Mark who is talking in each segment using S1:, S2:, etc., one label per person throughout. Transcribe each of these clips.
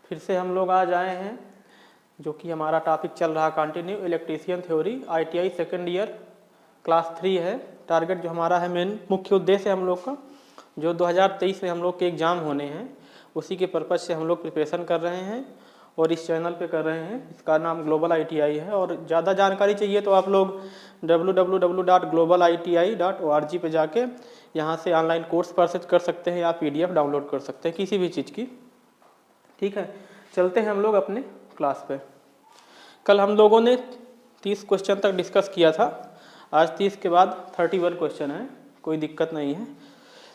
S1: फिर से हम लोग आज आए हैं, जो कि हमारा टॉपिक चल रहा continue electrician theory ITI second year class 3 है। टारगेट जो हमारा है, मेन मुख्य उद्देश्य है हम लोग का, जो 2023 में हम लोग के एग्ज़ाम होने हैं, उसी के पर्पज़ से हम लोग प्रिपरेशन कर रहे हैं और इस चैनल पे कर रहे हैं। इसका नाम ग्लोबल ITI है। और ज़्यादा जानकारी चाहिए तो आप लोग www.globaliti.org पे जाके यहाँ से ऑनलाइन कोर्स परचेज कर सकते हैं या PDF डाउनलोड कर सकते हैं किसी भी चीज़ की। ठीक है, चलते हैं हम लोग अपने क्लास पे। कल हम लोगों ने 30 क्वेश्चन तक डिस्कस किया था, आज 30 के बाद 31 क्वेश्चन है, कोई दिक्कत नहीं है।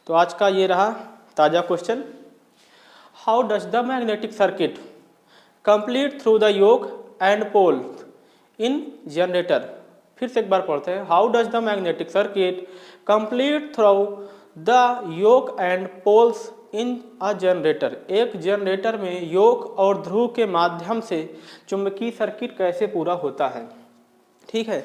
S1: तो आज का ये रहा ताज़ा question, how does the magnetic circuit complete through the yoke and poles in generator. फिर से एक बार पढ़ते हैं, how does the magnetic circuit complete through the yoke and poles in a generator. एक जनरेटर में योक और ध्रुव के माध्यम से चुंबकीय सर्किट कैसे पूरा होता है। ठीक है,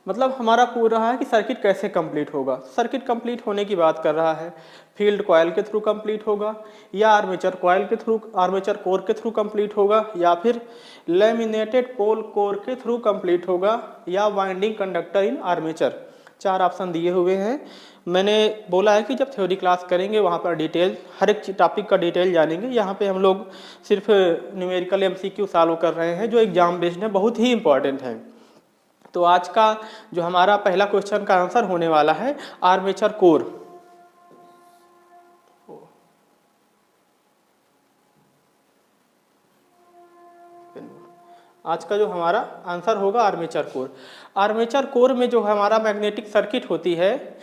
S1: मतलब हमारा पूरा है कि सर्किट कैसे कंप्लीट होगा। सर्किट कंप्लीट होने की बात कर रहा है, फील्ड कॉयल के थ्रू कंप्लीट होगा या आर्मेचर कॉयल के थ्रू, आर्मेचर कोर के थ्रू कंप्लीट होगा या फिर लैमिनेटेड पोल कोर के थ्रू कंप्लीट होगा या winding conductor in armature. 4 option दिए हुए हैं। मैंने बोला है कि जब थ्योरी क्लास करेंगे वहाँ पर डिटेल, हर एक टॉपिक का डिटेल जानेंगे। यहाँ पे हम लोग सिर्फ न्यूमेरिकल MCQ सॉल्व कर रहे हैं जो एग्जाम बेस्ड है, बहुत ही इंपॉर्टेंट है। तो आज का जो हमारा पहला क्वेश्चन का आंसर होने वाला है आर्मेचर कोर। आज का जो हमारा आंसर होगा आर्मेचर कोर। आर्मेचर कोर में जो हमारा मैग्नेटिक सर्किट होती है,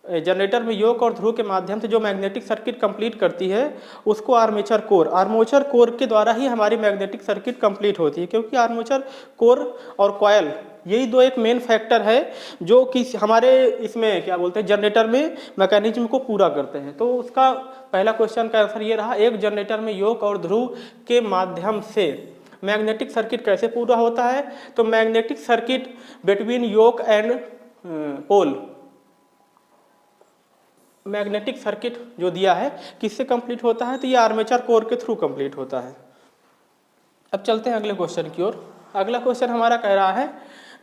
S1: जनरेटर में योक और ध्रुव के माध्यम से जो मैग्नेटिक सर्किट कंप्लीट करती है उसको आर्मेचर कोर के द्वारा ही हमारी मैग्नेटिक सर्किट कंप्लीट होती है, क्योंकि आर्मेचर कोर और कॉयल यही दो एक मेन फैक्टर है जो कि हमारे इसमें क्या बोलते हैं जनरेटर में मैकेनिज्म को पूरा करते हैं। तो उसका पहला क्वेश्चन का आंसर ये रहा, एक जनरेटर में योक और ध्रुव के माध्यम से मैग्नेटिक सर्किट कैसे पूरा होता है। तो magnetic circuit between yoke and pole, magnetic circuit जो दिया है किससे कंप्लीट होता है, तो ये आर्मेचर कोर के थ्रू कंप्लीट होता है। अब चलते हैं अगले क्वेश्चन की ओर। अगला क्वेश्चन हमारा कह रहा है,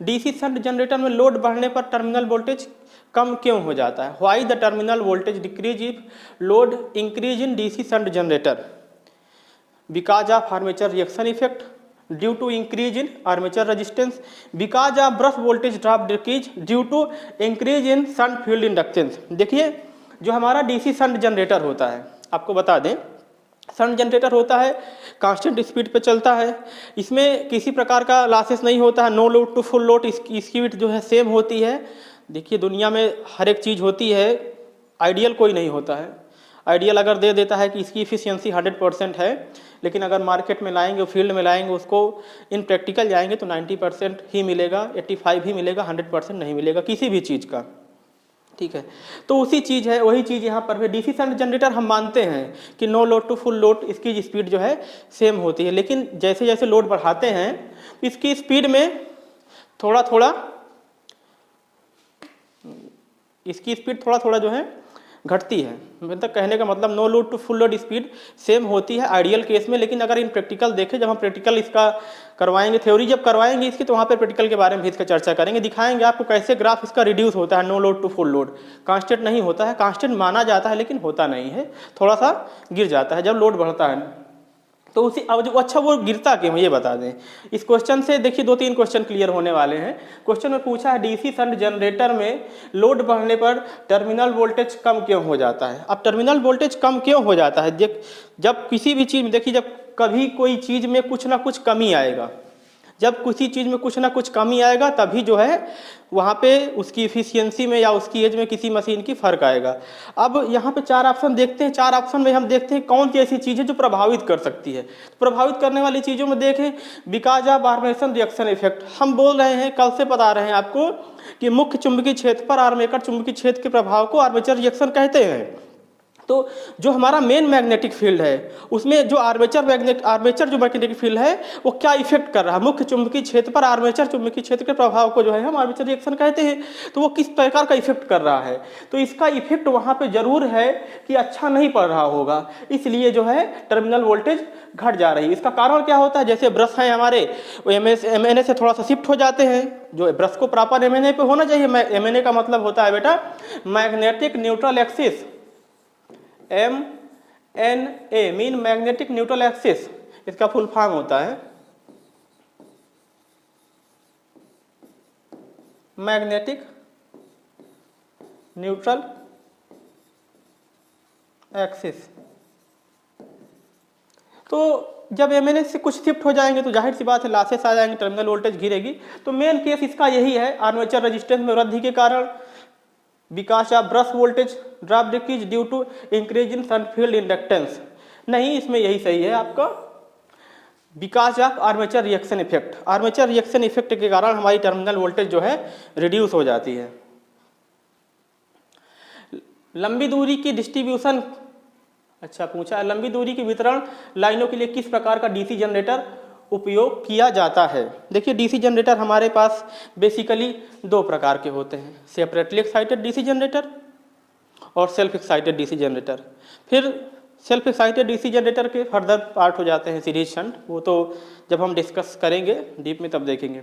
S1: DC शंट जनरेटर में लोड बढ़ने पर टर्मिनल वोल्टेज कम क्यों हो जाता है। Why the terminal voltage decrease if load increase in DC shunt generator. Because of armature reaction effect, due to increase in armature resistance, because of brush voltage drop decrease, due to increase in shunt field inductance. देखिए, जो हमारा DC shunt generator होता है, आपको बता दें, shunt generator होता है कांस्टेंट स्पीड पे चलता है, इसमें किसी प्रकार का लॉसेस नहीं होता है, no load to full load, इसकी स्पीड जो है सेम होती है। देखिए, दुनिया में हर एक चीज़ होती है, आइडियल कोई नहीं होता है। आइडियल अगर दे देता है कि इसकी इफिशियंसी 100% है, लेकिन अगर मार्केट में लाएंगे, फील्ड में लाएंगे, उसको इन प्रैक्टिकल जाएंगे तो 90% ही मिलेगा, 85 ही मिलेगा, 100% नहीं मिलेगा किसी भी चीज़ का। ठीक है, तो उसी चीज़ है, वही चीज़ यहाँ पर है। DC शंट जनरेटर हम मानते हैं कि no load to full load इसकी स्पीड जो है सेम होती है, लेकिन जैसे जैसे लोड बढ़ाते हैं इसकी स्पीड में थोड़ा थोड़ा, इसकी स्पीड थोड़ा थोड़ा जो है घटती है। मतलब कहने का मतलब no load to full load speed same होती है आइडियल केस में, लेकिन अगर इन प्रैक्टिकल देखें, जब हम प्रैक्टिकल इसका करवाएंगे, थ्योरी जब करवाएंगे इसकी, तो वहाँ पे प्रैक्टिकल के बारे में भी इसका चर्चा करेंगे, दिखाएंगे आपको कैसे ग्राफ इसका रिड्यूस होता है। No load to full load constant नहीं होता है, कांस्टेंट माना जाता है लेकिन होता नहीं है, थोड़ा सा गिर जाता है जब लोड बढ़ता है। तो उसी अब जो अच्छा वो गिरता क्यों, ये बता दें। इस क्वेश्चन से देखिए 2-3 क्वेश्चन क्लियर होने वाले हैं। क्वेश्चन में पूछा है DC शंट जनरेटर में लोड बढ़ने पर टर्मिनल वोल्टेज कम क्यों हो जाता है। अब टर्मिनल वोल्टेज कम क्यों हो जाता है, जब किसी भी चीज़ में देखिए, जब कभी कोई चीज़ में कुछ ना कुछ कमी आएगा, जब किसी चीज़ में कुछ ना कुछ कमी आएगा तभी जो है वहाँ पे उसकी इफिशियंसी में या उसकी एज में किसी मशीन की फ़र्क आएगा। अब यहाँ पे 4 ऑप्शन देखते हैं, 4 ऑप्शन में हम देखते हैं कौन सी ऐसी चीज़ है जो प्रभावित कर सकती है। प्रभावित करने वाली चीज़ों में देखें, because of armature reaction effect, हम बोल रहे हैं, कल से बता रहे हैं आपको कि मुख्य चुंबकीय क्षेत्र पर आर्मेचर चुंबकीय क्षेत्र के प्रभाव को आर्मेचर रिएक्शन कहते हैं। तो जो हमारा मेन मैग्नेटिक फील्ड है उसमें जो आर्मेचर जो मैग्नेटिक फील्ड है वो क्या इफेक्ट कर रहा है, मुख्य चुंबकीय क्षेत्र पर आर्मेचर चुंबकीय क्षेत्र के प्रभाव को जो है हम आर्मेचर रिएक्शन कहते हैं। तो वो किस प्रकार का इफेक्ट कर रहा है, तो इसका इफेक्ट वहाँ पे जरूर है कि अच्छा नहीं पड़ रहा होगा, इसलिए जो है टर्मिनल वोल्टेज घट जा रही है। इसका कारण क्या होता है, जैसे ब्रश हैं हमारे वो MNA से थोड़ा सा शिफ्ट हो जाते हैं, जो ब्रश को प्रॉपर MNA पे होना चाहिए। MNA का मतलब होता है बेटा magnetic neutral axis, MNA mean magnetic neutral axis, इसका फुल फॉर्म होता है मैग्नेटिक न्यूट्रल एक्सिस। तो जब MNA से कुछ शिफ्ट हो जाएंगे तो जाहिर सी बात है लॉसेस आ जाएंगे, टर्मिनल वोल्टेज गिरेगी। तो मेन केस इसका यही है, आर्मेचर रेजिस्टेंस में वृद्धि के कारण because of brush voltage drop decrease due to increase in shunt field inductance. नहीं, इसमें यही सही है आपका, because of armature reaction effect. Armature reaction effect के कारण हमारी टर्मिनल वोल्टेज जो है रिड्यूस हो जाती है। लंबी दूरी की डिस्ट्रीब्यूशन, अच्छा पूछा, लंबी दूरी की वितरण लाइनों के लिए किस प्रकार का डीसी जनरेटर उपयोग किया जाता है। देखिए डीसी जनरेटर हमारे पास बेसिकली दो प्रकार के होते हैं, सेपरेटली एक्साइटेड डीसी जनरेटर और सेल्फ एक्साइटेड डीसी जनरेटर। फिर सेल्फ एक्साइटेड डीसी जनरेटर के फर्दर पार्ट हो जाते हैं सीरीज शंट, वो तो जब हम डिस्कस करेंगे डीप में तब देखेंगे।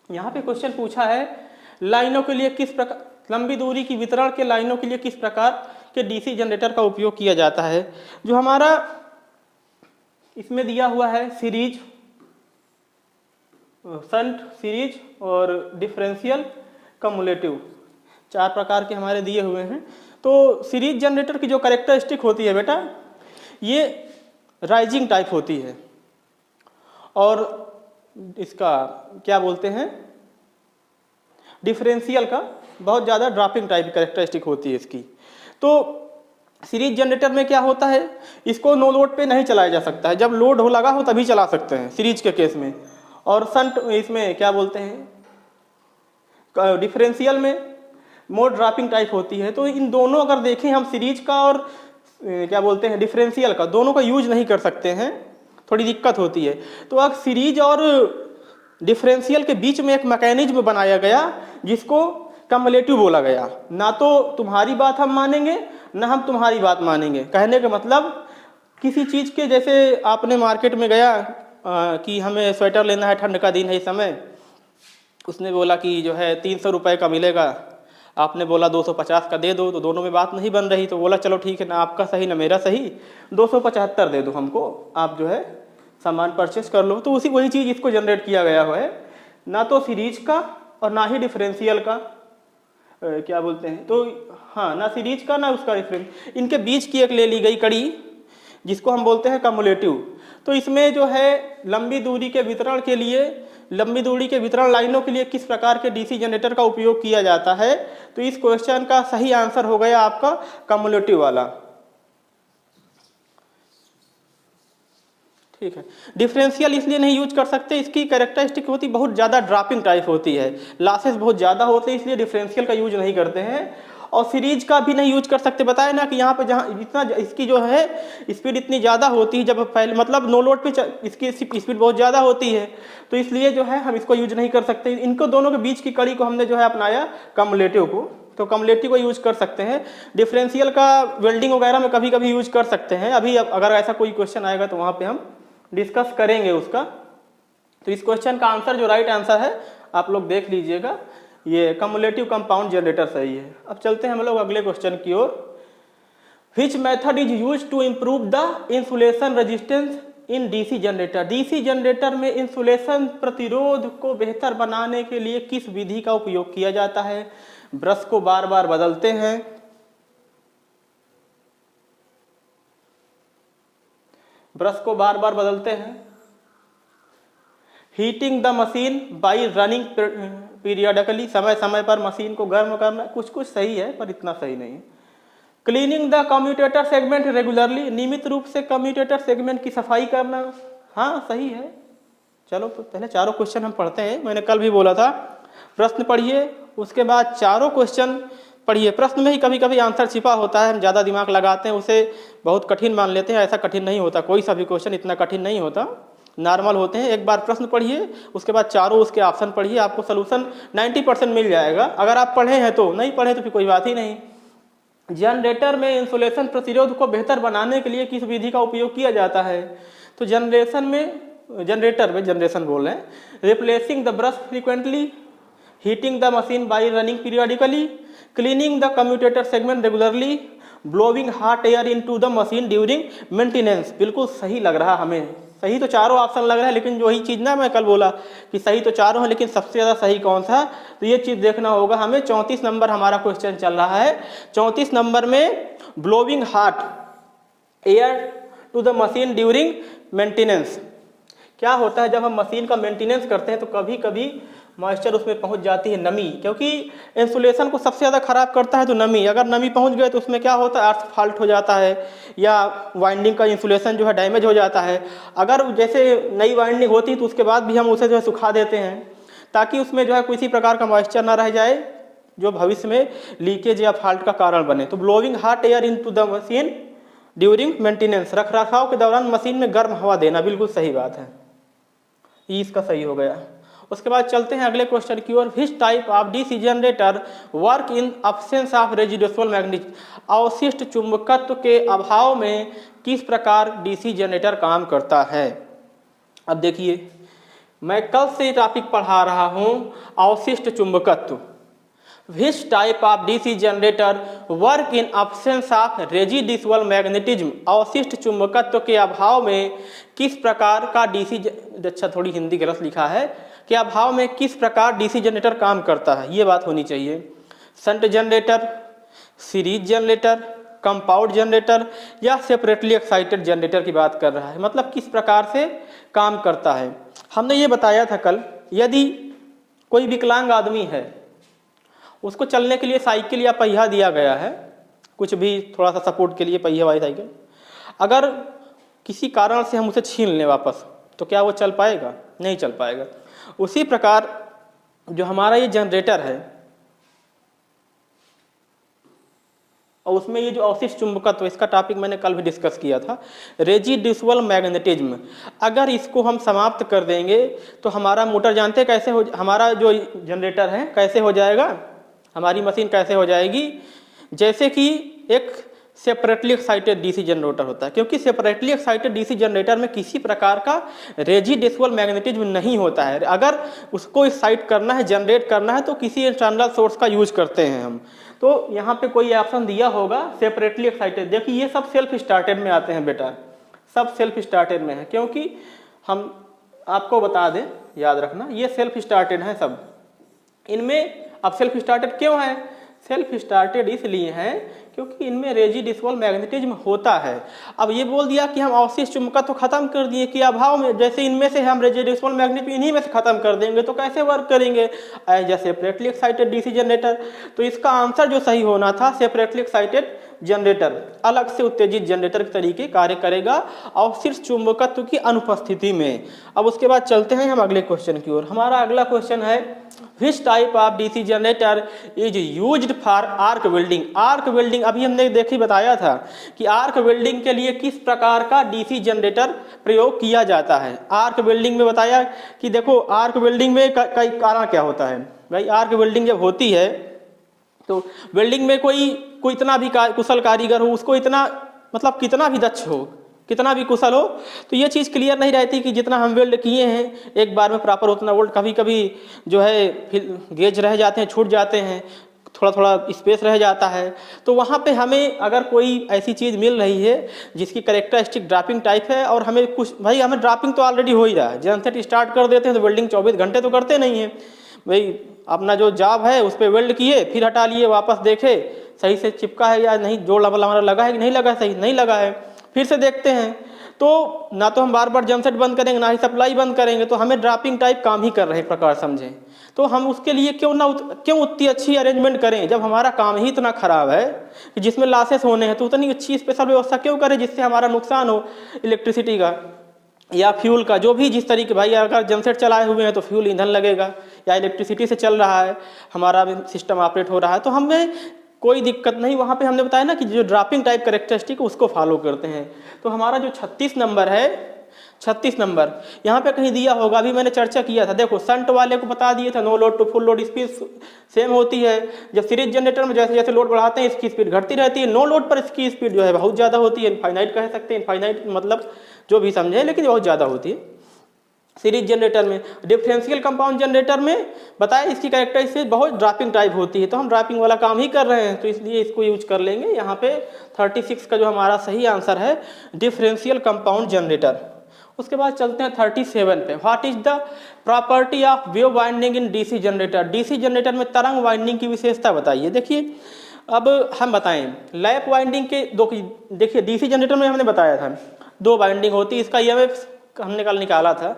S1: यहाँ पे क्वेश्चन पूछा है लाइनों के लिए किस प्रकार, लंबी दूरी की वितरण के लाइनों के लिए किस प्रकार के डीसी जनरेटर का उपयोग किया जाता है। जो हमारा इसमें दिया हुआ है सीरीज, शंट, सीरीज और डिफरेंशियल, कम्युलेटिव, चार प्रकार के हमारे दिए हुए हैं। तो सीरीज जनरेटर की जो कैरेक्टरिस्टिक होती है बेटा, ये राइजिंग टाइप होती है और इसका क्या बोलते हैं, डिफरेंशियल का बहुत ज़्यादा ड्रॉपिंग टाइप कैरेक्टरिस्टिक होती है इसकी। तो सीरीज जनरेटर में क्या होता है, इसको नो लोड पे नहीं चलाया जा सकता है, जब लोड हो लगा हो तभी चला सकते हैं सीरीज के केस में। और शंट इसमें क्या बोलते हैं, डिफरेंशियल में मोड ड्रॉपिंग टाइप होती है। तो इन दोनों अगर देखें हम सीरीज का और क्या बोलते हैं डिफरेंशियल का, दोनों का यूज नहीं कर सकते हैं, थोड़ी दिक्कत होती है। तो अब सीरीज और डिफरेंशियल के बीच में एक मैकेनिज्म बनाया गया जिसको कम्युलेटिव बोला गया। ना तो तुम्हारी बात हम मानेंगे ना हम तुम्हारी बात मानेंगे। कहने का मतलब किसी चीज़ के, जैसे आपने मार्केट में गया कि हमें स्वेटर लेना है, ठंड का दिन है इस समय, उसने बोला कि जो है 300 रुपये का मिलेगा, आपने बोला 250 का दे दो, तो दोनों में बात नहीं बन रही। तो बोला चलो ठीक है, ना आपका सही ना मेरा सही, 275 दे दो हमको, आप जो है सामान परचेस कर लो। तो वही चीज़ इसको जनरेट किया गया है, ना तो सीरीज का और ना ही डिफरेंशियल का क्या बोलते हैं, तो हाँ, ना सीरीज का ना उसका डिफरेंस, इनके बीच की एक ले ली गई कड़ी जिसको हम बोलते हैं कम्युलेटिव। तो इसमें जो है लंबी दूरी के वितरण के लिए, लंबी दूरी के वितरण लाइनों के लिए किस प्रकार के डीसी जनरेटर का उपयोग किया जाता है, तो इस क्वेश्चन का सही आंसर हो गया आपका कम्युलेटिव वाला। ठीक है, डिफरेंशियल इसलिए नहीं यूज कर सकते, इसकी कैरेक्टरिस्टिक होती बहुत ज़्यादा ड्रॉपिंग टाइप होती है, लॉसेस बहुत ज़्यादा होते हैं, इसलिए डिफरेंशियल का यूज नहीं करते हैं। और सीरीज का भी नहीं यूज कर सकते, बताया ना कि यहाँ पे जहाँ इतना इसकी जो है स्पीड इतनी ज़्यादा होती है, जब पहले मतलब नो लोड पे इसकी स्पीड बहुत ज़्यादा होती है, तो इसलिए जो है हम इसको यूज नहीं कर सकते। इनको दोनों के बीच की कड़ी को हमने जो है अपनाया कम्युलेटिव को, तो कम्युलेटिव को यूज कर सकते हैं। डिफरेंशियल का वेल्डिंग वगैरह में कभी कभी यूज कर सकते हैं, अभी अगर ऐसा कोई क्वेश्चन आएगा तो वहाँ पर हम डिस्कस करेंगे उसका। तो इस क्वेश्चन का आंसर जो राइट आंसर है आप लोग देख लीजिएगा, ये कम्युलेटिव कंपाउंड जनरेटर सही है। अब चलते हैं हम लोग अगले क्वेश्चन की ओर। Which method is use to improve the insulation resistance in DC generator. DC generator में इंसुलेशन प्रतिरोध को बेहतर बनाने के लिए किस विधि का उपयोग किया जाता है। ब्रश को बार बार बदलते हैं, ब्रश को बार बार बदलते हैं, heating the machine by running periodically, समय समय पर मशीन को गर्म करना, कुछ कुछ सही है पर इतना सही नहीं है। Cleaning the commutator segment regularly, नियमित रूप से कम्यूटेटर सेगमेंट की सफाई करना, हाँ सही है। चलो तो पहले चारों क्वेश्चन हम पढ़ते हैं, मैंने कल भी बोला था प्रश्न पढ़िए, उसके बाद चारों क्वेश्चन पढ़िए, प्रश्न में ही कभी कभी आंसर छिपा होता है, हम ज़्यादा दिमाग लगाते हैं, उसे बहुत कठिन मान लेते हैं। ऐसा कठिन नहीं होता, कोई सा भी क्वेश्चन इतना कठिन नहीं होता, नॉर्मल होते हैं। एक बार प्रश्न पढ़िए, उसके बाद चारों उसके ऑप्शन पढ़िए, आपको सोल्यूशन 90% मिल जाएगा। अगर आप पढ़े हैं तो, नहीं पढ़े तो फिर कोई बात ही नहीं। जनरेटर में इंसुलेशन प्रतिरोध को बेहतर बनाने के लिए किस विधि का उपयोग किया जाता है? तो जनरेशन बोल रहे हैं, replacing the brush frequently, heating the machine bye running periodically, cleaning the commutator segment regularly, blowing hot air into the machine during maintenance. बिल्कुल सही लग रहा हमें, सही तो चारों ऑप्शन लग रहा है, लेकिन वही चीज़ ना मैं कल बोला कि सही तो चारों है, लेकिन सबसे ज़्यादा सही कौन सा, तो ये चीज़ देखना होगा हमें। 34 नंबर हमारा क्वेश्चन चल रहा है। 34 नंबर में blowing hot air to the machine during maintenance, क्या होता है जब हम मशीन का मेंटेनेंस करते हैं तो कभी कभी मॉइस्चर उसमें पहुंच जाती है, नमी, क्योंकि इंसुलेशन को सबसे ज़्यादा खराब करता है तो नमी। अगर नमी पहुंच गए तो उसमें क्या होता है, अर्थ फॉल्ट हो जाता है या वाइंडिंग का इंसुलेशन जो है डैमेज हो जाता है। अगर जैसे नई वाइंडिंग होती है तो उसके बाद भी हम उसे जो है सुखा देते हैं ताकि उसमें जो है किसी प्रकार का मॉइस्चर ना रह जाए जो भविष्य में लीकेज या फॉल्ट का कारण बने। तो blowing hot air into the machine during maintenance, रख रखाव के दौरान मशीन में गर्म हवा देना, बिल्कुल सही बात है, ये इसका सही हो गया। उसके बाद चलते हैं अगले क्वेश्चन की ओर। Which type of DC generator work in absence of residual magnetism, अवशिष्ट चुंबकत्व के अभाव में किस प्रकार डीसी जनरेटर काम करता है? अब देखिए, मैं कल से टॉपिक पढ़ा रहा हूं अवशिष्ट चुंबकत्व। विच type of DC generator work in absence of residual magnetism, अवशिष्ट चुंबकत्व के अभाव में किस प्रकार का डीसी, अच्छा थोड़ी हिंदी गलत लिखा है, के अभाव में किस प्रकार डीसी जनरेटर काम करता है, ये बात होनी चाहिए। Shunt generator, series generator, compound generator या सेपरेटली एक्साइटेड जनरेटर की बात कर रहा है, मतलब किस प्रकार से काम करता है। हमने ये बताया था कल, यदि कोई विकलांग आदमी है, उसको चलने के लिए साइकिल या पहिया दिया गया है, कुछ भी थोड़ा सा सपोर्ट के लिए पहिया वाली साइकिल, अगर किसी कारण से हम उसे छीन लें वापस, तो क्या वो चल पाएगा? नहीं चल पाएगा। उसी प्रकार जो हमारा ये जनरेटर है और उसमें ये जो अवशिष्ट चुंबकत्व, इसका टॉपिक मैंने कल भी डिस्कस किया था, रेजिडुअल मैग्नेटिज्म, अगर इसको हम समाप्त कर देंगे तो हमारा मोटर जानते कैसे हो, हमारा जो जनरेटर है कैसे हो जाएगा, हमारी मशीन कैसे हो जाएगी, जैसे कि एक सेपरेटली एक्साइटेड डीसी जनरेटर होता है, क्योंकि सेपरेटली एक्साइटेड डीसी जनरेटर में किसी प्रकार का रेजिडुअल मैग्नेटिज्म नहीं होता है। अगर उसको एक्साइट करना है, जनरेट करना है, तो किसी एक्सटर्नल सोर्स का यूज करते हैं हम। तो यहाँ पे कोई ऑप्शन दिया होगा सेपरेटली एक्साइटेड, देखिए ये सब सेल्फ स्टार्टेड में आते हैं बेटा, सब सेल्फ स्टार्टेड में है, क्योंकि हम आपको बता दें, याद रखना ये सेल्फ स्टार्टेड है सब इनमें। अब सेल्फ स्टार्टेड क्यों है? सेल्फ स्टार्टेड इसलिए है क्योंकि इनमें रेजिडुअल मैग्नेटिज्म होता है। अब ये बोल दिया कि हम अवशिष्ट चुंबकत्व खत्म कर दिए कि अभाव में, जैसे इनमें से हम रेजिडुअल मैग्नेटिज्म इन्हीं में से खत्म कर देंगे तो कैसे वर्क करेंगे as a separately excited DC generator. तो इसका आंसर जो सही होना था, सेपरेटली एक्साइटेड जनरेटर अलग से उत्तेजित जनरेटर के तरीके कार्य करेगा अवशिष्ट चुंबकत्व की अनुपस्थिति में। अब उसके बाद चलते हैं हम अगले क्वेश्चन की ओर। हमारा अगला क्वेश्चन है, विच type of DC generator is used for arc welding. Arc welding अभी हमने देखी बताया था कि आर्क वेल्डिंग के लिए किस प्रकार का डीसी जनरेटर प्रयोग किया जाता है। आर्क वेल्डिंग में बताया कि देखो आर्क वेल्डिंग में कई कारण क्या होता है भाई। आर्क वेल्डिंग जब होती है तो वेल्डिंग में कोई इतना भी कुशल कारीगर हो, उसको इतना मतलब कितना भी दक्ष हो, कितना भी कुशल हो, तो ये चीज़ क्लियर नहीं रहती कि जितना हम वेल्ड किए हैं एक बार में प्रॉपर उतना वोल्ट, कभी कभी जो है फिर गेज रह जाते हैं, छूट जाते हैं, थोड़ा थोड़ा स्पेस रह जाता है। तो वहाँ पे हमें अगर कोई ऐसी चीज़ मिल रही है जिसकी करेक्टरिस्टिक ड्रॉपिंग टाइप है और हमें कुछ भाई हमें ड्रॉपिंग तो ऑलरेडी हो ही रहा है, जनसेट स्टार्ट कर देते हैं तो वेल्डिंग 24 घंटे तो करते नहीं है भाई। अपना जो जॉब है उस पर वेल्ड किए, फिर हटा लिए, वापस देखे सही से चिपका है या नहीं, जोड़ हमारा लगा है कि नहीं लगा, सही नहीं लगा है, फिर से देखते हैं। तो ना तो हम बार बार जनसेट बंद करेंगे ना ही सप्लाई बंद करेंगे, तो हमें ड्रॉपिंग टाइप काम ही कर रहे प्रकार समझें। तो हम उसके लिए क्यों उतनी अच्छी अरेंजमेंट करें जब हमारा काम ही इतना खराब है कि जिसमें लॉसेस होने हैं, तो उतनी अच्छी स्पेशल व्यवस्था क्यों करें जिससे हमारा नुकसान हो इलेक्ट्रिसिटी का या फ्यूल का, जो भी जिस तरीके भाई अगर जनसेट चलाए हुए हैं तो फ्यूल ईंधन लगेगा, या इलेक्ट्रिसिटी से चल रहा है हमारा सिस्टम ऑपरेट हो रहा है, तो हमें कोई दिक्कत नहीं। वहाँ पे हमने बताया ना कि जो ड्रॉपिंग टाइप कैरेक्टरिस्टिक उसको फॉलो करते हैं। तो हमारा जो 36 नंबर है, 36 नंबर यहाँ पे कहीं दिया होगा, अभी मैंने चर्चा किया था। देखो शंट वाले को बता दिए थे no load to full load speed same होती है। जब सीरीज जनरेटर में जैसे जैसे लोड बढ़ाते हैं इसकी स्पीड घटती रहती है। नो लोड पर इसकी स्पीड जो है बहुत ज़्यादा होती है, इनफाइनाइट कह सकते हैं, इनफाइनाइट मतलब जो भी समझे, लेकिन बहुत ज़्यादा होती है सीरीज जनरेटर में। डिफरेंशियल कंपाउंड जनरेटर में बताया इसकी कैरेक्टरिस्टिक बहुत ड्रॉपिंग टाइप होती है, तो हम ड्रॉपिंग वाला काम ही कर रहे हैं, तो इसलिए इसको यूज कर लेंगे। यहाँ पे 36 का जो हमारा सही आंसर है डिफरेंशियल कंपाउंड जनरेटर। उसके बाद चलते हैं 37 पे। What is the property of wave winding in DC generator? DC generator में तरंग वाइंडिंग की विशेषता बताइए। देखिए अब हम बताएं लैप वाइंडिंग के दो, देखिए डीसी जनरेटर में हमने बताया था 2 वाइंडिंग होती है। इसका ईएमएफ हमने कल निकाला था,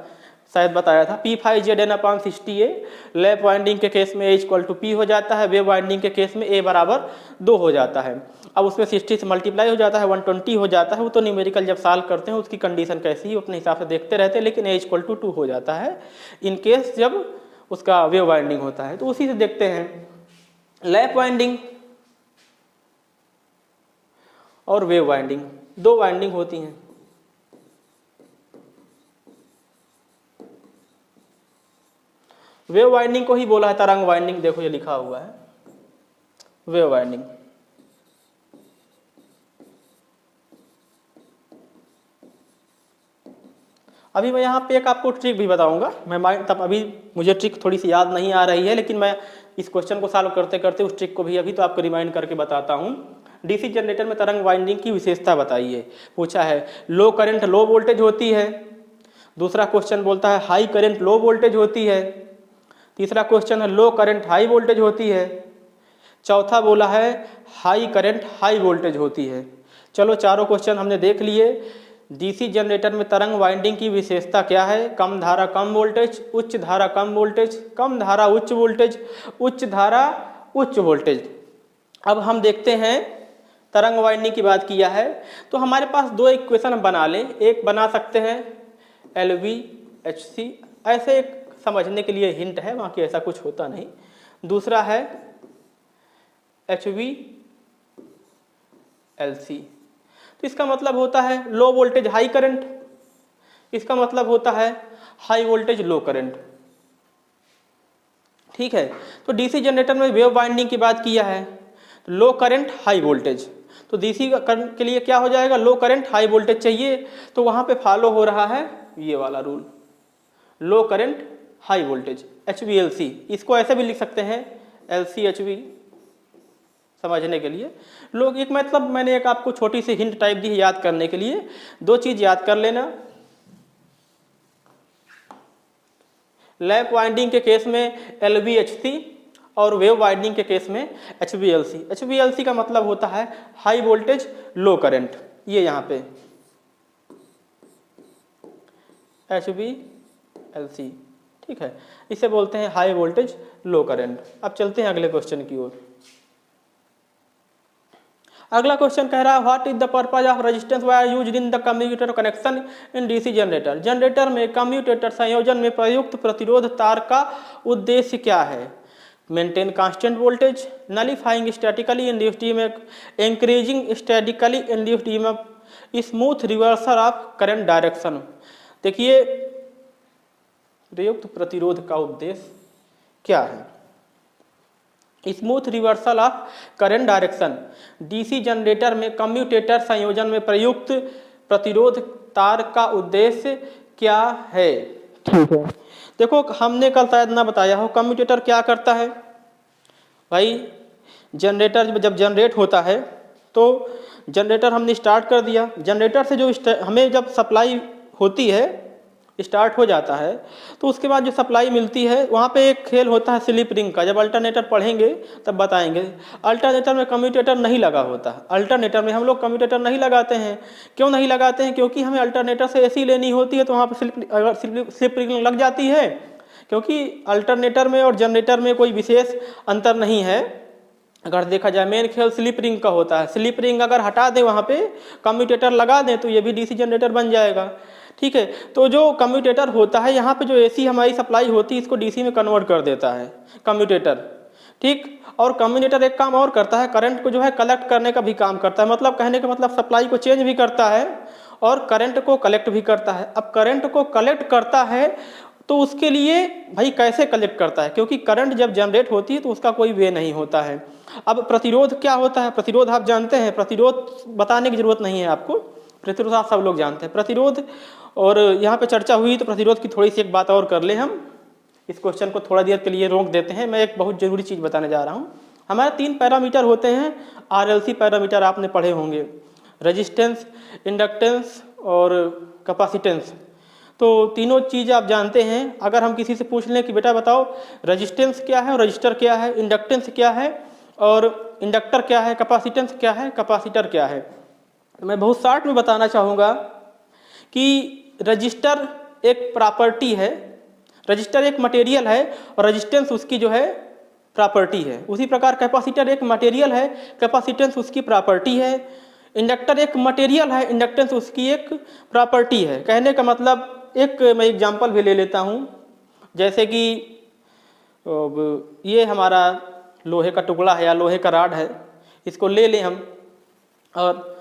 S1: शायद बताया था, P5ZN/60A। लैप वाइंडिंग के केस में A=P हो जाता है, वेव वाइंडिंग के केस में A बराबर 2 हो जाता है। अब उसमें 60 से मल्टीप्लाई हो जाता है 120 हो जाता है। वो तो न्यूमेरिकल जब सॉल्व करते हैं उसकी कंडीशन कैसी ही अपने हिसाब से देखते रहते हैं, लेकिन A=2 हो जाता है इन केस जब उसका वेव वाइंडिंग होता है। तो उसी से देखते हैं लैप वाइंडिंग और वेव वाइंडिंग, 2 वाइंडिंग होती हैं। वेव वाइंडिंग को ही बोला है तरंग वाइंडिंग, देखो ये लिखा हुआ है वेव वाइंडिंग। अभी मैं यहाँ पे एक आपको ट्रिक भी बताऊंगा, मैं तब अभी मुझे ट्रिक थोड़ी सी याद नहीं आ रही है, लेकिन मैं इस क्वेश्चन को सॉल्व करते करते उस ट्रिक को भी अभी तो आपको रिमाइंड करके बताता हूँ। डीसी जनरेटर में तरंग वाइंडिंग की विशेषता बताइए, पूछा है। लो करंट लो वोल्टेज होती है। दूसरा क्वेश्चन बोलता है हाई करंट लो वोल्टेज होती है। तीसरा क्वेश्चन है लो करंट हाई वोल्टेज होती है। चौथा बोला है हाई करंट हाई वोल्टेज होती है। चलो चारों क्वेश्चन हमने देख लिए। डीसी जनरेटर में तरंग वाइंडिंग की विशेषता क्या है? कम धारा कम वोल्टेज, उच्च धारा कम वोल्टेज, कम धारा उच्च वोल्टेज, उच्च धारा उच्च वोल्टेज। अब हम देखते हैं तरंग वाइंडिंग की बात किया है तो हमारे पास 2 इक्वेशन हम बना लें। एक बना सकते हैं LV/HC, ऐसे एक समझने के लिए हिंट है, बाकी ऐसा कुछ होता नहीं। दूसरा है HV/LC। तो इसका मतलब होता है लो वोल्टेज हाई करंट, इसका मतलब होता है हाई वोल्टेज लो करंट। ठीक है, तो डीसी जनरेटर में वेव वाइंडिंग की बात किया है, लो करंट हाई वोल्टेज। तो डीसी करंट के लिए क्या हो जाएगा? लो करंट हाई वोल्टेज चाहिए, तो वहां पे फॉलो हो रहा है ये वाला रूल, लो करंट हाई वोल्टेज HV/LC। इसको ऐसे भी लिख सकते हैं LC/HV समझने के लिए। लोग एक मतलब मैंने एक आपको छोटी सी हिंट टाइप दी है याद करने के लिए। 2 चीज याद कर लेना, लैप वाइंडिंग के केस में LV/HC और वेव वाइंडिंग के केस में HV/LC। HV/LC का मतलब होता है हाई वोल्टेज लो करंट, ये यहाँ पे HV/LC। ठीक है, इसे बोलते हैं हाई वोल्टेज लो करंट। अब चलते हैं अगले क्वेश्चन की ओर। अगला क्वेश्चन कह रहा है what is the purpose of resistance wire used in the commutator connection in DC generator? Generator में कम्यूटेटर संयोजन में प्रयुक्त प्रतिरोध तार का उद्देश्य क्या है? Maintain constant voltage, नलीफाइंग statically induced EMF, increasing statically induced EMF, smooth reversal of current direction. देखिए प्रयुक्त प्रतिरोध का उद्देश्य क्या है? Smooth reversal of current direction. DC generator में कम्यूटेटर संयोजन में प्रयुक्त प्रतिरोध तार का उद्देश्य क्या है? ठीक है, देखो हमने कल शायद ना बताया हो कम्यूटेटर क्या करता है। भाई जनरेटर जब जनरेट होता है तो जनरेटर हमने स्टार्ट कर दिया, जनरेटर से जो हमें जब सप्लाई होती है स्टार्ट हो जाता है तो उसके बाद जो सप्लाई मिलती है वहाँ पे एक खेल होता है स्लिप रिंग का। जब अल्टरनेटर पढ़ेंगे तब बताएंगे। अल्टरनेटर में कम्यूटेटर नहीं लगा होता, अल्टरनेटर में हम लोग कम्यूटेटर नहीं लगाते हैं। क्यों नहीं लगाते हैं? क्योंकि हमें अल्टरनेटर से एसी लेनी होती है, तो वहाँ पर स्लिप रिंग लग जाती है, क्योंकि अल्टरनेटर में और जनरेटर में कोई विशेष अंतर नहीं है। अगर देखा जाए मेन खेल स्लिप रिंग का होता है। स्लिप रिंग अगर हटा दें वहाँ पे कम्यूटेटर लगा दें तो ये भी डीसी जनरेटर बन जाएगा। ठीक है, तो जो कम्यूटेटर होता है यहाँ पे जो एसी हमारी सप्लाई होती है इसको डीसी में कन्वर्ट कर देता है कम्यूटेटर। ठीक। और कम्यूटेटर एक काम और करता है, करंट को जो है कलेक्ट करने का भी काम करता है, मतलब कहने का मतलब सप्लाई को चेंज भी करता है और करंट को कलेक्ट भी करता है। अब करंट को कलेक्ट करता है तो उसके लिए भाई कैसे कलेक्ट करता है, क्योंकि करंट जब जनरेट होती है तो उसका कोई वे नहीं होता है। अब प्रतिरोध क्या होता है, प्रतिरोध आप जानते हैं, प्रतिरोध बताने की जरूरत नहीं है आपको, प्रतिरोध आप सब लोग जानते हैं प्रतिरोध। और यहाँ पे चर्चा हुई तो प्रतिरोध की थोड़ी सी एक बात और कर ले, हम इस क्वेश्चन को थोड़ा देर के लिए रोक देते हैं। मैं एक बहुत जरूरी चीज़ बताने जा रहा हूँ। हमारे 3 पैरामीटर होते हैं, RLC पैरामीटर आपने पढ़े होंगे, रेजिस्टेंस, इंडक्टेंस और कैपेसिटेंस। तो तीनों चीज़ आप जानते हैं। अगर हम किसी से पूछ लें कि बेटा बताओ रेजिस्टेंस क्या है और रजिस्टर क्या है, इंडक्टेंस क्या है और इंडक्टर क्या है, कैपेसिटेंस क्या है, कैपेसिटर क्या है, तो मैं बहुत शॉर्ट में बताना चाहूँगा कि रजिस्टर एक प्रॉपर्टी है, रजिस्टर एक मटेरियल है और रेजिस्टेंस उसकी जो है प्रॉपर्टी है। उसी प्रकार कैपेसिटर एक मटेरियल है, कैपेसिटेंस उसकी प्रॉपर्टी है। इंडक्टर एक मटेरियल है, इंडक्टेंस उसकी एक प्रॉपर्टी है। कहने का मतलब एक मैं एग्जांपल भी ले लेता हूँ, जैसे कि ये हमारा लोहे का टुकड़ा है या लोहे का राड है, इसको ले लें हम, और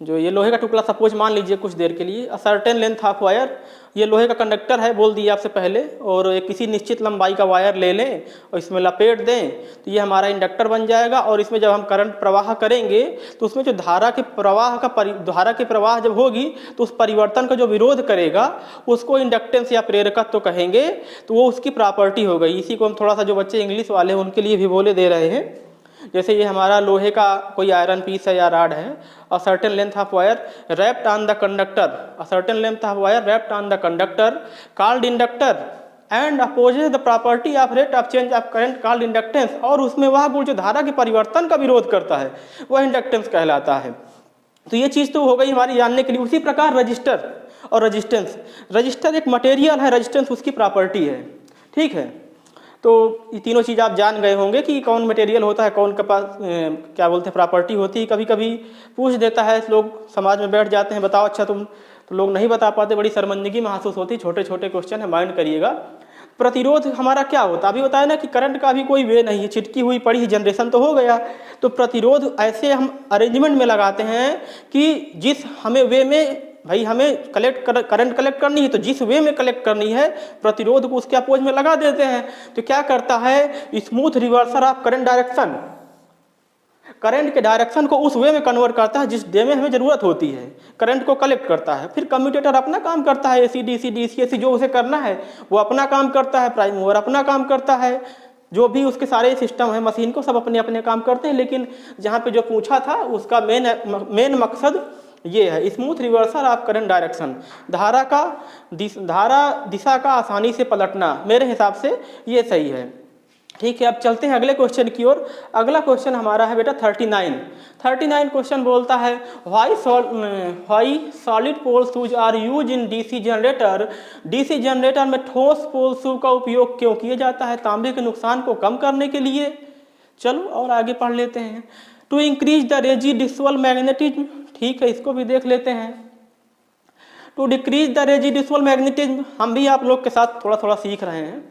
S1: जो ये लोहे का टुकड़ा सपोज मान लीजिए कुछ देर के लिए, सर्टेन लेंथ ऑफ वायर, ये लोहे का कंडक्टर है बोल दिया आपसे पहले, और एक किसी निश्चित लंबाई का वायर ले लें और इसमें लपेट दें तो ये हमारा इंडक्टर बन जाएगा। और इसमें जब हम करंट प्रवाह करेंगे तो उसमें जो धारा के प्रवाह जब होगी तो उस परिवर्तन का जो विरोध करेगा उसको इंडक्टेंस या प्रेरकत्व तो कहेंगे, तो वो उसकी प्रॉपर्टी हो गई। इसी को हम थोड़ा सा जो बच्चे इंग्लिश वाले हैं उनके लिए भी बोले दे रहे हैं। जैसे ये हमारा लोहे का कोई आयरन पीस है या राड है, a certain length of wire wrapped on the conductor, a certain length of wire wrapped on the conductor called inductor and opposes the property of rate of change of current called inductance, और उसमें वह गुण जो धारा के परिवर्तन का विरोध करता है वह इंडक्टेंस कहलाता है। तो ये चीज़ तो हो गई हमारी जानने के लिए। उसी प्रकार रजिस्टर और रेजिस्टेंस, रजिस्टर एक मटेरियल है, रेजिस्टेंस उसकी प्रॉपर्टी है, ठीक है। तो ये तीनों चीज़ आप जान गए होंगे कि कौन मटेरियल होता है, कौन के पास क्या बोलते हैं प्रॉपर्टी होती है। कभी कभी पूछ देता है, लोग समाज में बैठ जाते हैं बताओ अच्छा तुम, तो लोग नहीं बता पाते, बड़ी शर्मिंदगी महसूस होती। छोटे छोटे क्वेश्चन है, माइंड करिएगा। प्रतिरोध हमारा क्या होता है, अभी बताया ना कि करंट का भी कोई वे नहीं है, चिटकी हुई पड़ी जनरेशन तो हो गया। तो प्रतिरोध ऐसे हम अरेंजमेंट में लगाते हैं कि जिस हमें वे में भाई हमें करंट कलेक्ट करनी है तो जिस वे में कलेक्ट करनी है प्रतिरोध को उसके अपोज में लगा देते हैं। तो क्या करता है, smooth reversal of current direction, current के डायरेक्शन को उस वे में कन्वर्ट करता है जिस वे में हमें जरूरत होती है, करंट को कलेक्ट करता है। फिर कम्यूटेटर अपना काम करता है, AC DC DC AC जो उसे करना है वो अपना काम करता है, प्राइम मूवर अपना काम करता है, जो भी उसके सारे सिस्टम है मशीन को सब अपने अपने काम करते हैं। लेकिन जहाँ पे जो पूछा था उसका मेन मकसद ये है, smooth reversal of current direction, धारा दिशा का आसानी से पलटना। मेरे हिसाब से ये सही है, ठीक है। अब चलते हैं अगले क्वेश्चन की ओर। अगला क्वेश्चन हमारा है बेटा 39 क्वेश्चन बोलता है why solid pole shoes are used in DC generator, DC generator में ठोस पोल शू का उपयोग क्यों किया जाता है, तांबे के नुकसान को कम करने के लिए। चलो और आगे पढ़ लेते हैं। To increase the residual magnetism, ठीक है, इसको भी देख लेते हैं। To decrease the residual magnetism, हम भी आप लोग के साथ थोड़ा थोड़ा सीख रहे हैं,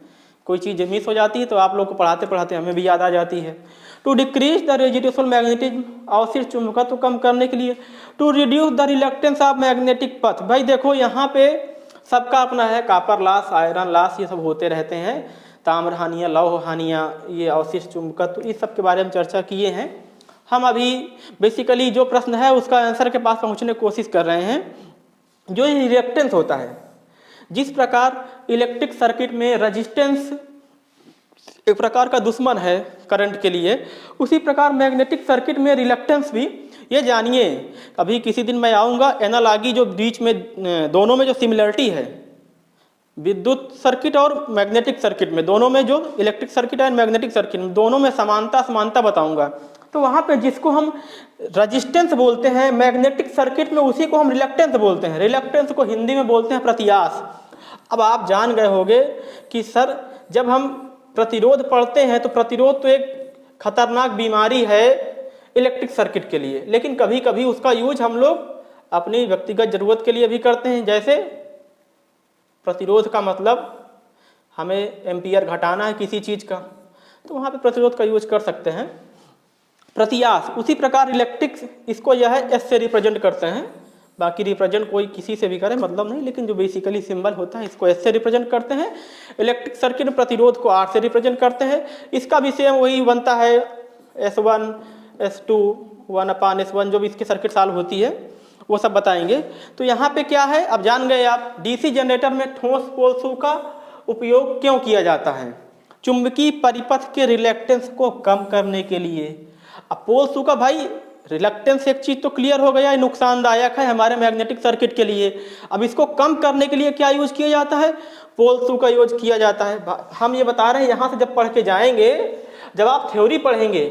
S1: कोई चीज़ मिस हो जाती है तो आप लोग को पढ़ाते पढ़ाते हमें भी याद आ जाती है। To decrease the residual magnetism, अवशिष्ट चुंबकत्व कम करने के लिए। To reduce the reluctance of magnetic पथ, भाई देखो यहाँ पे सबका अपना है, कापर लॉस, आयरन लॉस, ये सब होते रहते हैं, ताम्र हानियाँ, लौह हानियाँ, ये अवशिष्ट चुंबकत्व, इस सब के बारे में चर्चा किए हैं। हम अभी बेसिकली जो प्रश्न है उसका आंसर के पास पहुंचने की कोशिश कर रहे हैं। जो रिएक्टेंस होता है, जिस प्रकार इलेक्ट्रिक सर्किट में रेजिस्टेंस एक प्रकार का दुश्मन है करंट के लिए, उसी प्रकार मैग्नेटिक सर्किट में रिलक्टेंस भी, ये जानिए। अभी किसी दिन मैं आऊँगा एनालॉजी, जो बीच में दोनों में जो सिमिलरिटी है विद्युत सर्किट और मैग्नेटिक सर्किट में, दोनों में जो इलेक्ट्रिक सर्किट और मैग्नेटिक सर्किट में दोनों में समानता बताऊंगा। तो वहाँ पे जिसको हम रेजिस्टेंस बोलते हैं मैग्नेटिक सर्किट में, उसी को हम रिलक्टेंस बोलते हैं। रिलक्टेंस को हिंदी में बोलते हैं प्रत्याश। अब आप जान गए होंगे कि सर जब हम प्रतिरोध पढ़ते हैं तो प्रतिरोध तो एक खतरनाक बीमारी है इलेक्ट्रिक सर्किट के लिए, लेकिन कभी कभी उसका यूज हम लोग अपनी व्यक्तिगत जरूरत के लिए भी करते हैं। जैसे प्रतिरोध का मतलब हमें एम्पियर घटाना है किसी चीज़ का, तो वहाँ पे प्रतिरोध का यूज कर सकते हैं। प्रत्याश उसी प्रकार इलेक्ट्रिक, इसको यह है एस से रिप्रेजेंट करते हैं, बाकी रिप्रेजेंट कोई किसी से भी करे मतलब नहीं, लेकिन जो बेसिकली सिंबल होता है इसको एस से रिप्रेजेंट करते हैं। इलेक्ट्रिक सर्किट में प्रतिरोध को आर से रिप्रेजेंट करते हैं। इसका भी सेम वही बनता है S1 S2 1/S1, जो भी इसकी सर्किट सॉल्व होती है वो सब बताएंगे। तो यहाँ पे क्या है, अब जान गए आप डीसी जनरेटर में ठोस पोल्सों का उपयोग क्यों किया जाता है। चुंबकीय परिपथ के रिलेक्टेंस को कम करने के लिए। अब पोल्सों का भाई रिलेक्टेंस एक चीज तो क्लियर हो गया, नुकसानदायक है हमारे मैग्नेटिक सर्किट के लिए। अब इसको कम करने के लिए क्या यूज किया जाता है, पोल्सों का यूज किया जाता है। हम ये बता रहे हैं, यहाँ से जब पढ़ के जाएंगे, जब आप थ्योरी पढ़ेंगे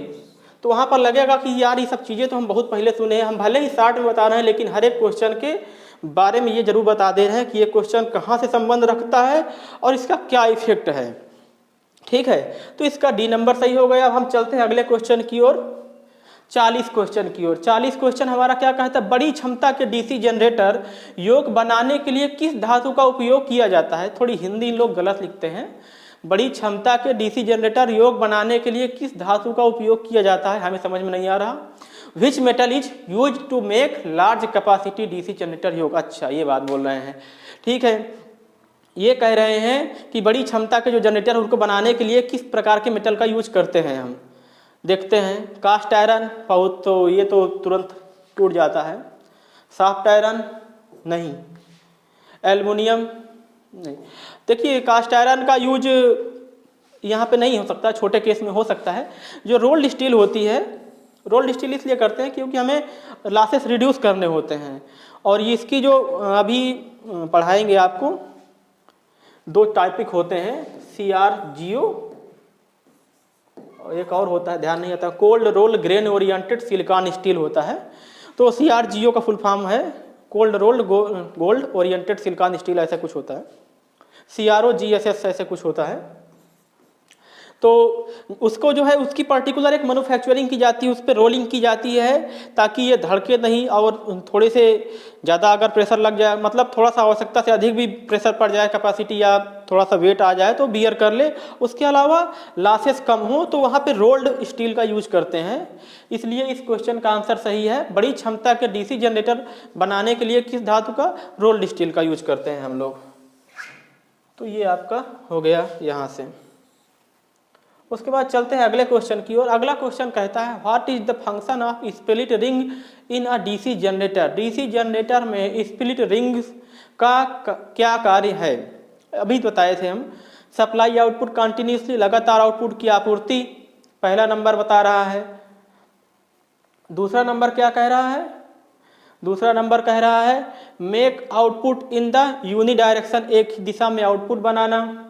S1: तो वहाँ पर लगेगा कि यार ये सब चीज़ें तो हम बहुत पहले सुने हैं। हम भले ही शॉर्ट में बता रहे हैं, लेकिन हर एक क्वेश्चन के बारे में ये जरूर बता दे रहे हैं कि ये क्वेश्चन कहाँ से संबंध रखता है और इसका क्या इफेक्ट है। ठीक है, तो इसका डी नंबर सही हो गया। अब हम चलते हैं अगले क्वेश्चन की ओर, 40 क्वेश्चन की ओर। 40 क्वेश्चन हमारा क्या कहता है, बड़ी क्षमता के डीसी जनरेटर योग बनाने के लिए किस धातु का उपयोग किया जाता है। थोड़ी हिंदी लोग गलत लिखते हैं। बड़ी क्षमता के डीसी जनरेटर योग बनाने के लिए किस धातु का उपयोग किया जाता है, हमें समझ में नहीं आ रहा। Which metal is use to make large capacity DC generator yoke. अच्छा, ये बात बोल रहे हैं। ठीक है, ये कह रहे हैं कि बड़ी क्षमता के जो जनरेटर उनको बनाने के लिए किस प्रकार के मेटल का यूज करते हैं। हम देखते हैं, कास्ट आयरन बहुत, तो ये तो तुरंत टूट जाता है। सॉफ्ट आयरन नहीं, एल्युमिनियम नहीं। देखिए, कास्ट आयरन का यूज यहाँ पे नहीं हो सकता, छोटे केस में हो सकता है। जो रोल्ड स्टील होती है, रोल्ड स्टील इसलिए करते हैं क्योंकि हमें लॉसेस रिड्यूस करने होते हैं। और ये इसकी जो अभी पढ़ाएंगे आपको, 2 टॉपिक होते हैं, CRGO और एक और होता है, ध्यान नहीं आता, cold roll grain oriented silicon steel होता है। तो CRGO का फुल फॉर्म है cold rolled gold oriented silicon steel, ऐसा कुछ होता है। CROGSS ऐसे कुछ होता है। तो उसको जो है उसकी पर्टिकुलर एक मैन्युफैक्चरिंग की जाती है, उस पर रोलिंग की जाती है ताकि ये धड़के नहीं, और थोड़े से ज़्यादा अगर प्रेशर लग जाए, मतलब थोड़ा सा आवश्यकता से अधिक भी प्रेशर पड़ जाए, कैपेसिटी या थोड़ा सा वेट आ जाए तो बियर कर ले। उसके अलावा लॉसेस कम हो तो वहाँ पे रोल्ड स्टील का यूज करते हैं। इसलिए इस क्वेश्चन का आंसर सही है, बड़ी क्षमता के डीसी जनरेटर बनाने के लिए किस धातु का, रोल्ड स्टील का यूज करते हैं हम लोग। तो ये आपका हो गया यहाँ से। उसके बाद चलते हैं अगले क्वेश्चन की ओर। अगला क्वेश्चन कहता है, what is the function of split ring in a DC generator. DC generator में स्प्लिट रिंग का क्या कार्य है। अभी बताए थे हम, सप्लाई आउटपुट कंटिन्यूसली, लगातार आउटपुट की आपूर्ति, पहला नंबर बता रहा है। दूसरा नंबर क्या कह रहा है, दूसरा नंबर कह रहा है make output in the uni direction, एक दिशा में आउटपुट बनाना।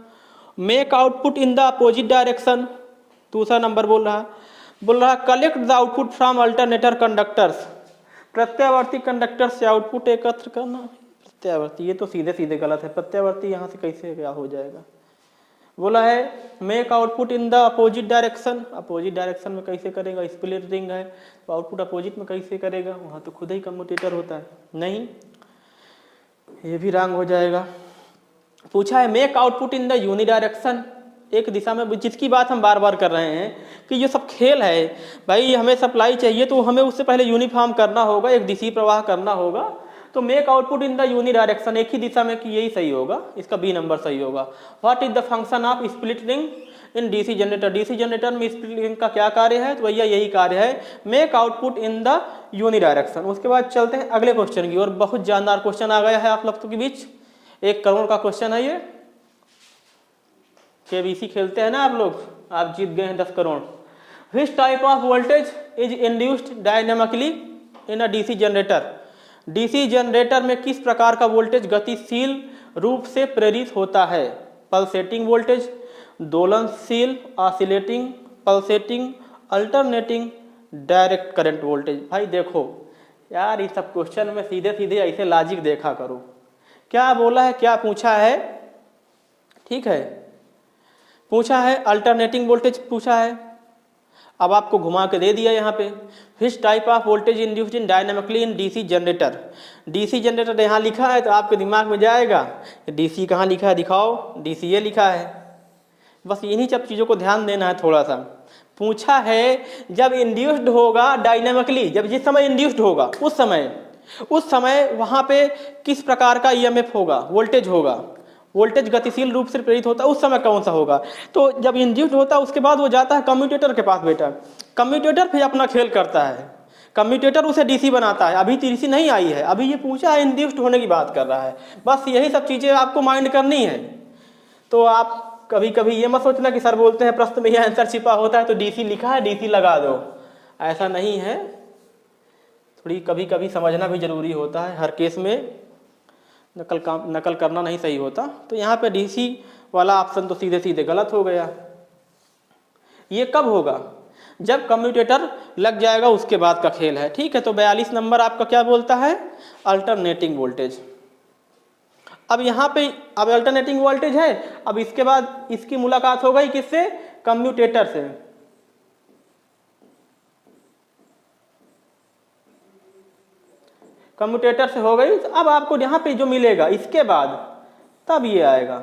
S1: Make output in the opposite direction, दूसरा नंबर बोल रहा collect the output from alternator conductors, प्रत्यावर्ती कंडक्टर से आउटपुट एकत्र करना। प्रत्यावर्ती, ये तो सीधे सीधे गलत है, प्रत्यावर्ती यहाँ से कैसे क्या हो जाएगा। बोला है make output in the opposite direction, opposite direction में कैसे करेगा, स्प्लिट रिंग है तो आउटपुट अपोजिट में कैसे करेगा, वहाँ तो खुद ही कम्यूटेटर होता है। नहीं, ये भी रॉन्ग हो जाएगा। पूछा है make output in the uni direction, एक दिशा में, जिसकी बात हम बार बार कर रहे हैं कि ये सब खेल है भाई। हमें सप्लाई चाहिए तो हमें उससे पहले यूनिफॉर्म करना होगा, एक दिशा प्रवाह करना होगा। तो make output in the uni direction, एक ही दिशा में, कि यही सही होगा, इसका बी नंबर सही होगा। What is the function of split ring in DC generator, DC generator में स्प्लिट रिंग का क्या कार्य है, तो भैया यही कार्य है, make output in the uni direction. उसके बाद चलते हैं अगले क्वेश्चन की और। बहुत जानदार क्वेश्चन आ गया है आप लोगों के बीच, 1 करोड़ का क्वेश्चन है ये। केबीसी खेलते हैं ना आप लोग, आप जीत गए हैं 10 करोड़। विच type of voltage is induced dynamically in a DC generator, DC generator में किस प्रकार का वोल्टेज गतिशील रूप से प्रेरित होता है। पल्सेटिंग वोल्टेज, दोलनशील oscillating, pulsating, alternating, direct current voltage. भाई देखो यार, इस सब क्वेश्चन में सीधे सीधे ऐसे लॉजिक देखा करो, क्या बोला है, क्या पूछा है। ठीक है, पूछा है अल्टरनेटिंग वोल्टेज पूछा है, अब आपको घुमा के दे दिया यहाँ पे। विच type of voltage induced in dynamically in DC generator, DC generator यहाँ लिखा है तो आपके दिमाग में जाएगा डीसी कहाँ लिखा है, दिखाओ, डीसी ये लिखा है, बस इन्हीं सब चीज़ों को ध्यान देना है थोड़ा सा। पूछा है जब इंड्यूस्ड होगा डायनेमिकली, जब जिस समय इंड्यूस्ड होगा उस समय वहाँ पे किस प्रकार का ईएमएफ होगा, वोल्टेज होगा, वोल्टेज गतिशील रूप से प्रेरित होता है, उस समय कौन सा होगा। तो जब इंड्यूस्ड होता है उसके बाद वो जाता है कम्यूटेटर के पास बेटा, कम्यूटेटर फिर अपना खेल करता है, कम्यूटेटर उसे डीसी बनाता है। अभी डीसी नहीं आई है, अभी ये पूछा है इंड्यूस्ड होने की बात कर रहा है। बस यही सब चीज़ें आपको माइंड करनी है। तो आप कभी कभी ये मत सोचना कि सर बोलते हैं प्रश्न में यह आंसर छिपा होता है तो डीसी लिखा है डीसी लगा दो, ऐसा नहीं है। थोड़ी कभी कभी समझना भी जरूरी होता है, हर केस में नकल करना नहीं सही होता। तो यहाँ पे डीसी वाला ऑप्शन तो सीधे सीधे गलत हो गया। ये कब होगा, जब कम्यूटेटर लग जाएगा उसके बाद का खेल है। ठीक है, तो 42 नंबर आपका क्या बोलता है, अल्टरनेटिंग वोल्टेज। अब यहाँ पे अब अल्टरनेटिंग वोल्टेज है, अब इसके बाद इसकी मुलाकात हो गई किससे, कम्यूटेटर से। कम्यूटेटर से हो गई, अब आपको यहाँ पे जो मिलेगा इसके बाद तब ये आएगा।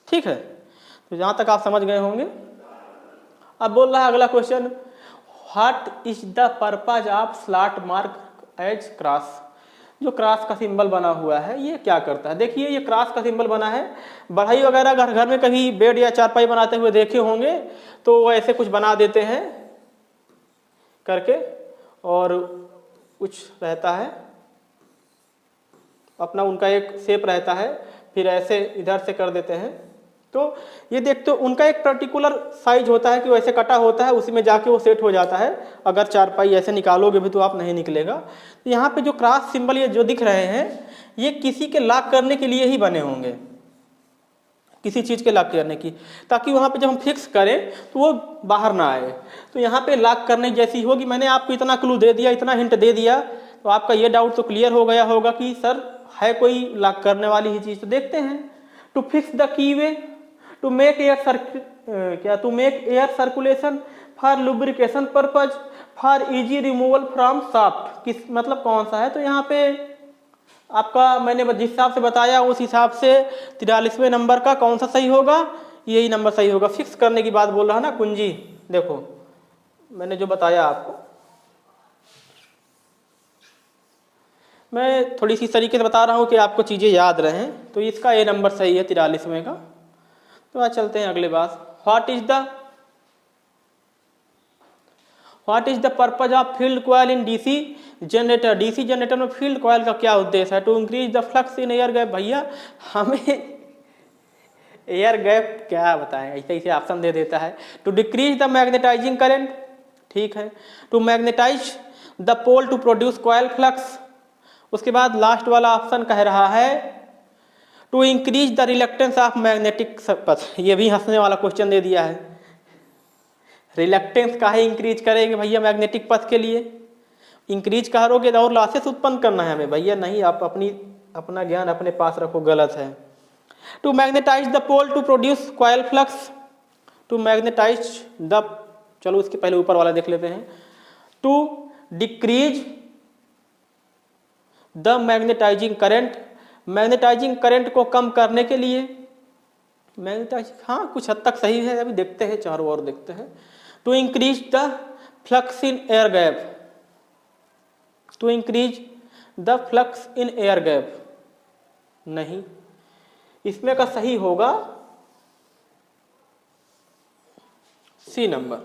S1: ठीक है, तो जहाँ तक आप समझ गए होंगे। अब बोल रहा है अगला question, what is the purpose of slot mark as cross. जो क्रॉस का सिंबल बना हुआ है ये क्या करता है। देखिए ये क्रॉस का सिंबल बना है, बढ़ई वगैरह घर में कभी बेड या चारपाई बनाते हुए देखे होंगे तो वो ऐसे कुछ बना देते हैं करके, और कुछ रहता है अपना उनका एक शेप रहता है, फिर ऐसे इधर से कर देते हैं। तो ये देखते हो उनका एक पर्टिकुलर साइज होता है कि वो ऐसे कटा होता है, उसी में जाके वो सेट हो जाता है। अगर चारपाई ऐसे निकालोगे भी तो आप नहीं निकलेगा। तो यहाँ पे जो क्रॉस सिंबल ये जो दिख रहे हैं ये किसी के लॉक करने के लिए ही बने होंगे, किसी चीज़ के लॉक करने की, ताकि वहाँ पे जब हम फिक्स करें तो वो बाहर ना आए। तो यहाँ पे लॉक करने जैसी होगी। मैंने आपको इतना क्लू दे दिया, इतना हिंट दे दिया, तो आपका ये डाउट तो क्लियर हो गया होगा कि सर है कोई लॉक करने वाली ही चीज़। तो देखते हैं, to fix the key way to make air circulation for lubrication purpose for easy removal from shaft, किस मतलब कौन सा है। तो यहाँ पे आपका मैंने जिस हिसाब से बताया उस हिसाब से 43वें नंबर का कौन सा सही होगा, यही नंबर सही होगा। फिक्स करने की बात बोल रहा ना कुंजी, देखो मैंने जो बताया आपको, मैं थोड़ी सी तरीके से बता रहा हूँ कि आपको चीज़ें याद रहें। तो इसका ए नंबर सही है 43वें का। तो आज चलते हैं अगले बात, what is the purpose of field coil in DC generator. DC generator में फील्ड कॉइल का क्या उद्देश्य है, to increase the flux in air gap. भैया हमें एयर गैप क्या बताएं, ऐसे ऐसे ऑप्शन दे देता है। To decrease the magnetising current, ठीक है, to magnetise the pole to produce coil flux. उसके बाद लास्ट वाला ऑप्शन कह रहा है to increase the reluctance of magnetic पथ। ये भी हंसने वाला क्वेश्चन दे दिया है, रिलक्टेंस काहे इंक्रीज करेंगे भैया मैग्नेटिक पथ के लिए, इंक्रीज करोगे और लॉसेस उत्पन्न करना है हमें। भैया नहीं, आप अपना ज्ञान अपने पास रखो, गलत है। To magnetise the pole to produce coil flux, to magnetise the, चलो इसके पहले ऊपर वाला देख लेते हैं, to decrease the magnetising current, magnetising current को कम करने के लिए। मैग्नेटाइज हाँ कुछ हद तक सही है, अभी देखते हैं चारों ओर देखते हैं। To increase the flux in air gap, to increase the flux in air gap, नहीं, इसमें का सही होगा C number,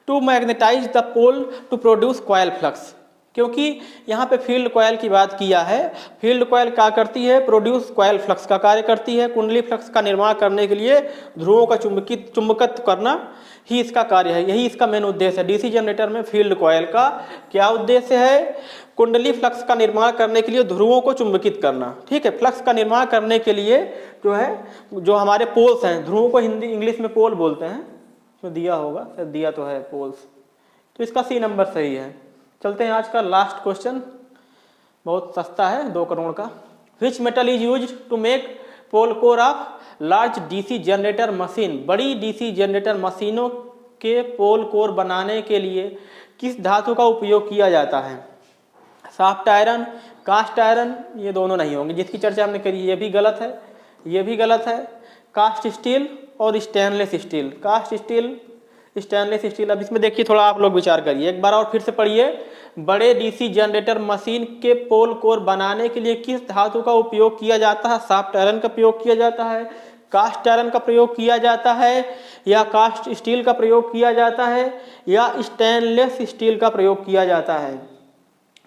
S1: to magnetise the pole to produce coil flux. क्योंकि यहाँ पे फील्ड कॉइल की बात किया है, फील्ड कॉइल क्या करती है, प्रोड्यूस कॉइल फ्लक्स का कार्य करती है। कुंडली फ्लक्स का निर्माण करने के लिए ध्रुवों का चुंबकत्व करना ही इसका कार्य है, यही इसका मेन उद्देश्य है। डीसी जनरेटर में फील्ड कॉइल का क्या उद्देश्य है, कुंडली फ्लक्स का निर्माण करने के लिए ध्रुवों को चुंबकित करना। ठीक है, फ्लक्स का निर्माण करने के लिए जो है, जो हमारे पोल्स हैं, ध्रुवों को हिंदी इंग्लिश में पोल बोलते हैं, तो दिया होगा, दिया तो है पोल्स, तो इसका सी नंबर सही है। चलते हैं आज का लास्ट क्वेश्चन, बहुत सस्ता है, 2 करोड़ का। Which metal is use to make pole core of large DC generator machine. बड़ी डीसी जनरेटर मशीनों के पोल कोर बनाने के लिए किस धातु का उपयोग किया जाता है। सॉफ्ट आयरन, कास्ट आयरन, ये दोनों नहीं होंगे। जिसकी चर्चा हमने करी ये भी गलत है, ये भी गलत है, कास्ट स्टील और stainless steel. Cast steel, stainless steel. अब इसमें देखिए थोड़ा आप लोग विचार करिए, एक बार और फिर से पढ़िए। बड़े डीसी जनरेटर मशीन के पोल कोर बनाने के लिए किस धातु का उपयोग किया जाता है? सॉफ्ट आयरन का प्रयोग किया जाता है, कास्ट आयरन का प्रयोग किया जाता है, या कास्ट स्टील का प्रयोग किया जाता है, या स्टेनलेस स्टील का प्रयोग किया जाता है।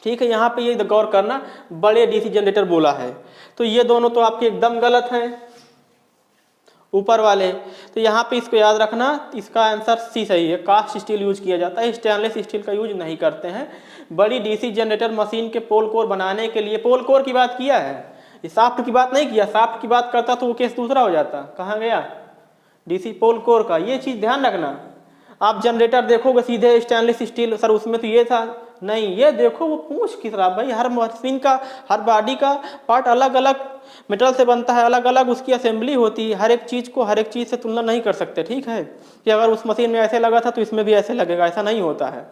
S1: ठीक है, यहाँ पे ये गौर करना, बड़े डीसी जनरेटर बोला है, तो ये दोनों तो आपके एकदम गलत हैं ऊपर वाले। तो यहाँ पे इसको याद रखना, इसका आंसर सी सही है, कास्ट स्टील यूज किया जाता है, स्टेनलेस स्टील का यूज नहीं करते हैं। बड़ी डीसी जनरेटर मशीन के पोल कोर बनाने के लिए, पोल कोर की बात किया है, ये साफ्ट की बात नहीं किया। साफ्ट की बात करता तो वो केस दूसरा हो जाता। कहाँ गया डीसी पोल कोर का, ये चीज ध्यान रखना। आप जनरेटर देखोगे सीधे स्टेनलेस स्टील, सर उसमें तो ये था, नहीं, ये देखो वो पूछ किस रहा भाई। हर मशीन का, हर बॉडी का पार्ट अलग अलग मेटल से बनता है, अलग अलग उसकी असेंबली होती है। हर एक चीज़ को हर एक चीज़ से तुलना नहीं कर सकते। ठीक है, कि अगर उस मशीन में ऐसे लगा था तो इसमें भी ऐसे लगेगा, ऐसा नहीं होता है।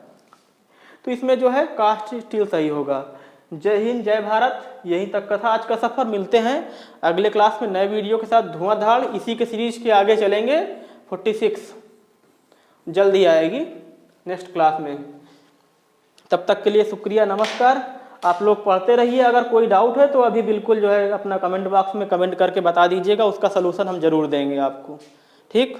S1: तो इसमें जो है कास्ट स्टील सही होगा। जय हिंद, जय भारत। यहीं तक का था आज का सफ़र। मिलते हैं अगले क्लास में नए वीडियो के साथ धुआंधार। इसी के सीरीज के आगे चलेंगे, 46 जल्द ही आएगी नेक्स्ट क्लास में। तब तक के लिए शुक्रिया, नमस्कार। आप लोग पढ़ते रहिए। अगर कोई डाउट है तो अभी बिल्कुल जो है अपना कमेंट बॉक्स में कमेंट करके बता दीजिएगा, उसका सलूशन हम जरूर देंगे आपको। ठीक।